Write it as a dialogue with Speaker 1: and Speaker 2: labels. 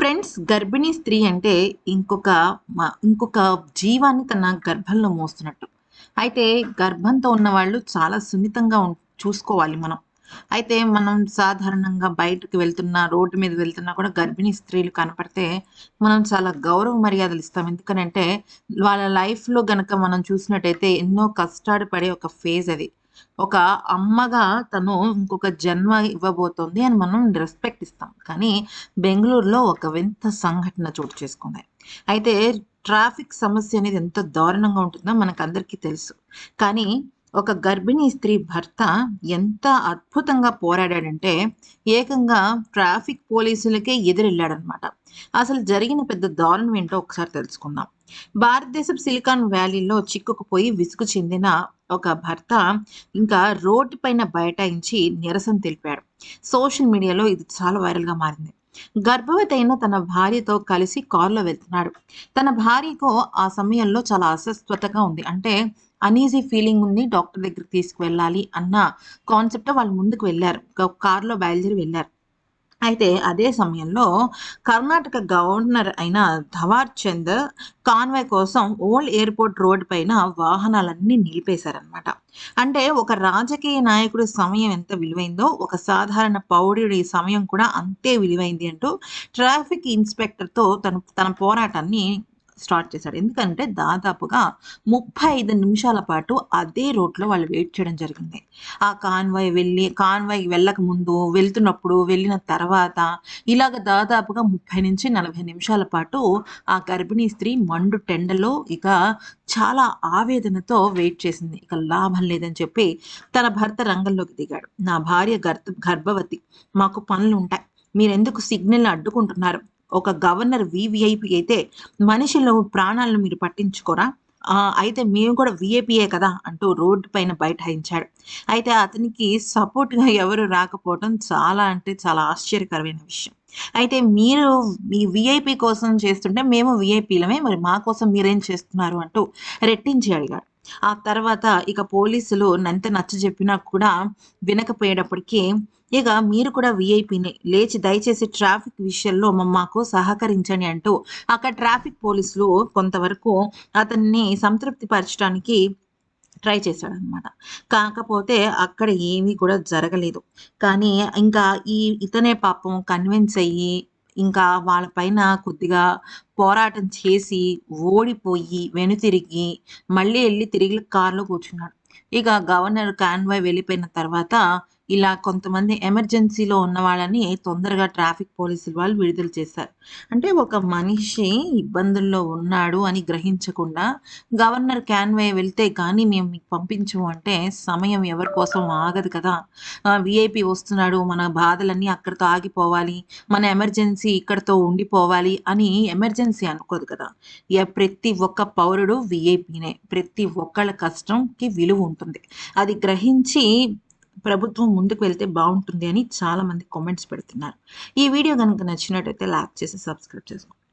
Speaker 1: Friends, గర్భిణీ స్త్రీ అంటే ఇంకొక జీవాన్ని తన గర్భంలో మోస్తున్నట్టు. అయితే గర్భంతో ఉన్నవాళ్ళు చాలా సున్నితంగా చూసుకోవాలి మనం. అయితే మనం సాధారణంగా బయటకి వెళ్తున్నా, రోడ్డు మీద వెళ్తున్నా కూడా గర్భిణీ స్త్రీలు కనపడితే మనం చాలా గౌరవ మర్యాదలు ఇస్తాం. ఎందుకనంటే వాళ్ళ లైఫ్‌లో గనక మనం చూసినట్టయితే ఎన్నో కష్టాలు పడే ఒక ఫేజ్ అది. ఒక అమ్మగా తను ఇంకొక జన్మ ఇవ్వబోతోంది అని మనం రెస్పెక్ట్ ఇస్తాం. కానీ బెంగుళూరులో ఒక వింత సంఘటన చోటు చేసుకుంది. అయితే ట్రాఫిక్ సమస్య అనేది ఎంత దారుణంగా ఉంటుందో మనకందరికీ తెలుసు. కానీ ఒక గర్భిణీ స్త్రీ భర్త ఎంత అద్భుతంగా పోరాడాడంటే ఏకంగా ట్రాఫిక్ పోలీసులకే ఎదురెళ్ళాడనమాట. అసలు జరిగిన పెద్ద దారుణం ఏంటో ఒకసారి తెలుసుకుందాం. భారతదేశపు సిలికాన్ వ్యాలీలో చిక్కుకుపోయి విసుగు చెందిన ఒక భర్త ఇంకా రోడ్డు పైన బైఠాయించి నిరసన తెలిపాడు. సోషల్ మీడియాలో ఇది చాలా వైరల్‌గా మారింది. గర్భవతి అయిన తన భార్యతో కలిసి కారులో వెళ్తున్నాడు. తన భార్యకు ఆ సమయంలో చాలా అస్వస్థతగా ఉంది. అంటే అన్‌ఈజీ ఫీలింగ్ ఉంది. డాక్టర్ దగ్గరికి తీసుకువెళ్ళాలి అన్న కాన్సెప్ట్‌తో వాళ్ళు ముందుకు వెళ్లారు. కారులో బయలుదేరి వెళ్లారు. అయితే అదే సమయంలో కర్ణాటక గవర్నర్ అయిన ధవార్ చంద్ కాన్వాయ్ కోసం ఓల్డ్ ఎయిర్‌పోర్ట్ రోడ్ పైన వాహనాలన్నీ నిలిపేశారనమాట. అంటే ఒక రాజకీయ నాయకుడి సమయం ఎంత విలువైందో, ఒక సాధారణ పౌరుడి సమయం కూడా అంతే విలువైంది అంటూ ట్రాఫిక్ ఇన్స్‌పెక్టర్‌తో తన పోరాటాన్ని స్టార్ట్ చేశాడు. ఎందుకంటే దాదాపుగా 35 నిమిషాల పాటు అదే రోడ్‌లో వాళ్ళు వెయిట్ చేయడం జరిగింది. ఆ కాన్వాయ్ వెళ్ళక ముందు, వెళ్తున్నప్పుడు, వెళ్ళిన తర్వాత ఇలాగ దాదాపుగా 30-40 నిమిషాల పాటు ఆ గర్భిణీ స్త్రీ మండు టెండలో ఇక చాలా ఆవేదనతో వెయిట్ చేసింది. ఇక లాభం లేదని చెప్పి తన భర్త రంగంలోకి దిగాడు. "నా భార్య గర్భవతి. మాకు పనులుంటాయి. మీరెందుకు సిగ్నల్‌ని అడ్డుకుంటున్నారు? ఒక గవర్నర్ వీవీఐపీ అయితే మనిషిలో ప్రాణాలను మీరు పట్టించుకోరా? అయితే మేము కూడా వీఐపీయే కదా!" అంటూ రోడ్డు పైన బైఠాయించాడు. అయితే అతనికి సపోర్ట్‌గా ఎవరు రాకపోవడం చాలా అంటే చాలా ఆశ్చర్యకరమైన విషయం. అయితే మీరు మీ వీఐపీ కోసం చేస్తుంటే మేము వీఐపీలమే, మరి మా కోసం మీరేం చేస్తున్నారు అంటూ రెట్టించి అడిగాడు. ఆ తర్వాత ఇక పోలీసులు ఎంత నచ్చజెప్పినా కూడా వినకపోయేటప్పటికి ఇక మీరు కూడా వీఐపీనే, లేచి దయచేసి ట్రాఫిక్ విషయంలో మాకు సహకరించండి అంటూ అక్కడ ట్రాఫిక్ పోలీసులు కొంతవరకు అతన్ని సంతృప్తి పరచడానికి ట్రై చేశాడనమాట. కాకపోతే అక్కడ ఏమీ కూడా జరగలేదు. కానీ ఇంకా ఇతనే పాపం కన్విన్స్ అయ్యి, ఇంకా వాళ్ళ పైన కొద్దిగా పోరాటం చేసి, ఓడిపోయి, వెనుతిరిగి, మళ్ళీ ఎళ్లి తిరిగి కార్‌లో కూర్చున్నాడు. ఇక గవర్నర్ కాన్వాయ్ వెళ్ళిపోయిన తర్వాత, ఇలా కొంతమంది ఎమర్జెన్సీలో ఉన్న వాళ్ళని తొందరగా ట్రాఫిక్ పోలీసులు వాళ్ళు విడుదల చేశారు. అంటే ఒక మనిషి ఇబ్బందుల్లో ఉన్నాడు అని గ్రహించకుండా గవర్నర్ కాన్వాయ్ వెళ్తే కానీ మేము మీకు పంపించము అంటే సమయం ఎవరి కోసం ఆగదు కదా! వీఐపీ వస్తున్నాడు, మన బాధలన్నీ అక్కడితో ఆగిపోవాలి, మన ఎమర్జెన్సీ ఇక్కడితో ఉండిపోవాలి అని ఎమర్జెన్సీ అనుకోదు కదా! ప్రతి ఒక్క పౌరుడు వీఐపీనే. ప్రతి ఒక్కళ్ళ కష్టంకి విలువ ఉంటుంది. అది గ్రహించి ప్రభుత్వం ముందుకు వెళ్తే బావుంటుంది అని చాలామంది కామెంట్స్ పెడుతున్నారు. ఈ వీడియో గనుక నచ్చినట్టయితే లైక్ చేసి సబ్స్క్రైబ్ చేసుకోండి.